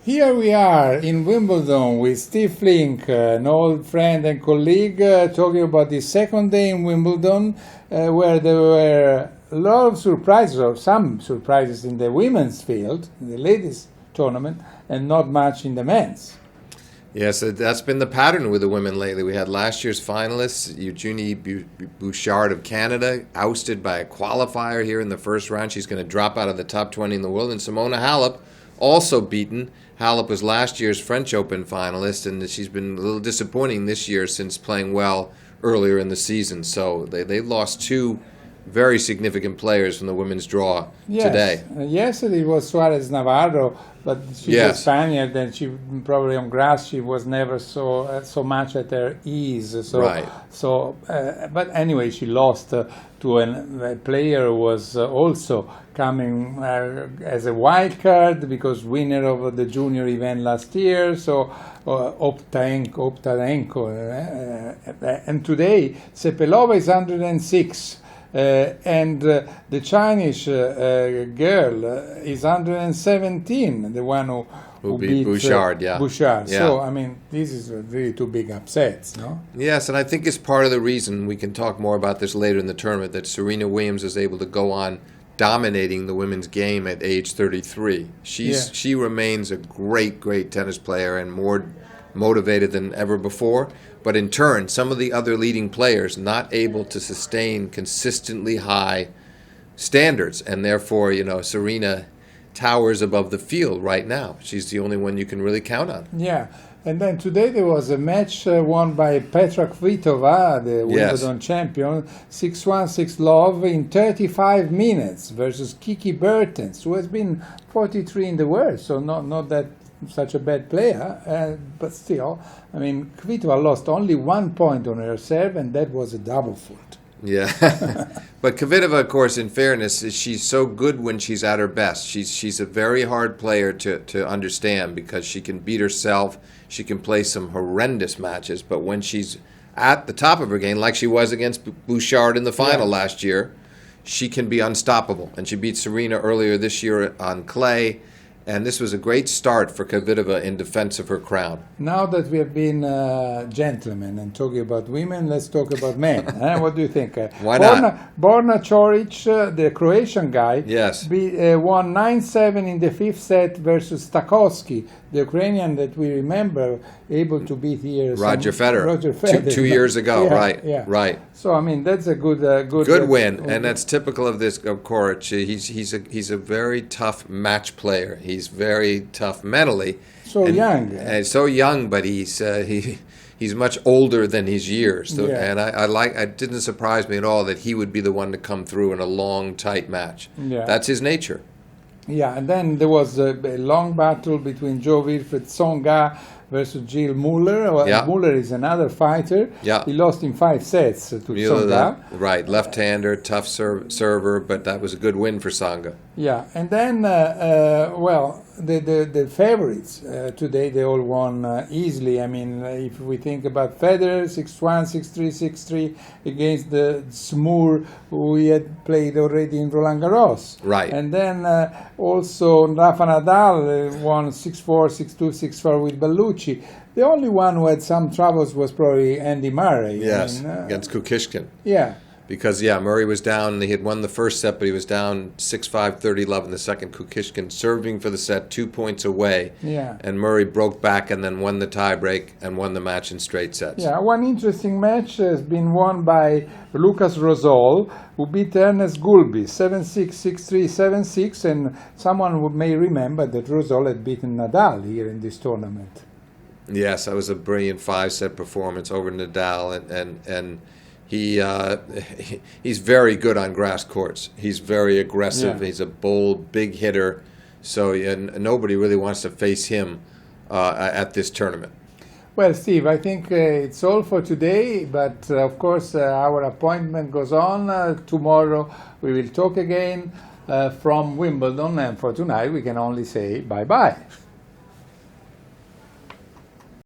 Here we are in Wimbledon with Steve Flink, an old friend and colleague, talking about the second day in Wimbledon, where there were a lot of surprises, or some surprises in the women's field, in the ladies' tournament, and not much in the men's. Yes, that's been the pattern with the women lately. We had last year's finalists, Eugenie Bouchard of Canada, ousted by a qualifier here in the first round. She's going to drop out of the top 20 in the world. And Simona Halep, also beaten. Halep was last year's French Open finalist, and she's been a little disappointing this year since playing well earlier in the season. So they lost two very significant players from the women's draw today. Yesterday it was Suarez Navarro, but she's a Spaniard, and she probably on grass she was never so much at her ease. But anyway, she lost to a player who was also coming as a wild card because winner of the junior event last year. So Optarenko, and today Sepelova is 106. And the Chinese girl is 117, the one who beat Bouchard. Bouchard. Yeah. So, I mean, this is really two big upsets, no? Yes, and I think it's part of the reason, we can talk more about this later in the tournament, that Serena Williams is able to go on dominating the women's game at age 33. She remains a great tennis player and more motivated than ever before. But in turn, some of the other leading players not able to sustain consistently high standards, and therefore, Serena towers above the field right now. She's the only one you can really count on. Yeah, and then today there was a match won by Petra Kvitova, the Wimbledon champion, 6-1, 6-love in 35 minutes versus Kiki Bertens, who has been 43 in the world, so not that such a bad player, but still, I mean, Kvitova lost only 1 point on her serve, and that was a double fault. Yeah, but Kvitova, of course, in fairness, she's so good when she's at her best. She's a very hard player to understand because she can beat herself. She can play some horrendous matches, but when she's at the top of her game, like she was against Bouchard in the final last year, she can be unstoppable. And she beat Serena earlier this year on clay. And this was a great start for Kvitova in defense of her crown. Now that we have been gentlemen and talking about women, let's talk about men. What do you think? Why not? Borna Coric, the Croatian guy, won 9-7 in the fifth set versus Stakowski, the Ukrainian that we remember able to beat here. Roger Federer. Two years ago, right. So I mean that's a good win, and that's typical of Coric. He's a very tough match player. He's very tough mentally. So young, but he's much older than his years. So, and it didn't surprise me at all that he would be the one to come through in a long, tight match. Yeah. That's his nature. Yeah, and then there was a long battle between Jo-Wilfried Tsonga versus Gilles Muller. Muller is another fighter. Yeah. He lost in 5 sets to Tsonga. Right, left-hander, tough server, but that was a good win for Tsonga. Yeah, and then, the favorites today, they all won easily. I mean, if we think about Federer, 6-1, 6-3, 6-3 against the Smur, who he had played already in Roland Garros. Right. And then also Rafa Nadal won 6-4, 6-2, 6-4 with Bellucci. The only one who had some troubles was probably Andy Murray. Yes, against Kukishkin. Yeah. Because, Murray was down. He had won the first set, but he was down 6-5, 30-love in the second. Kukishkin serving for the set, 2 points away. Yeah. And Murray broke back and then won the tiebreak and won the match in straight sets. Yeah, one interesting match has been won by Lucas Rosol, who beat Ernest Gulbis, 7-6, 6-3, 7-6. And someone may remember that Rosol had beaten Nadal here in this tournament. Yes, that was a brilliant 5-set performance over Nadal, and he's very good on grass courts. He's very aggressive. Yeah. He's a bold, big hitter. So nobody really wants to face him at this tournament. Well, Steve, I think it's all for today. But of course, our appointment goes on. Tomorrow we will talk again from Wimbledon. And for tonight, we can only say bye-bye.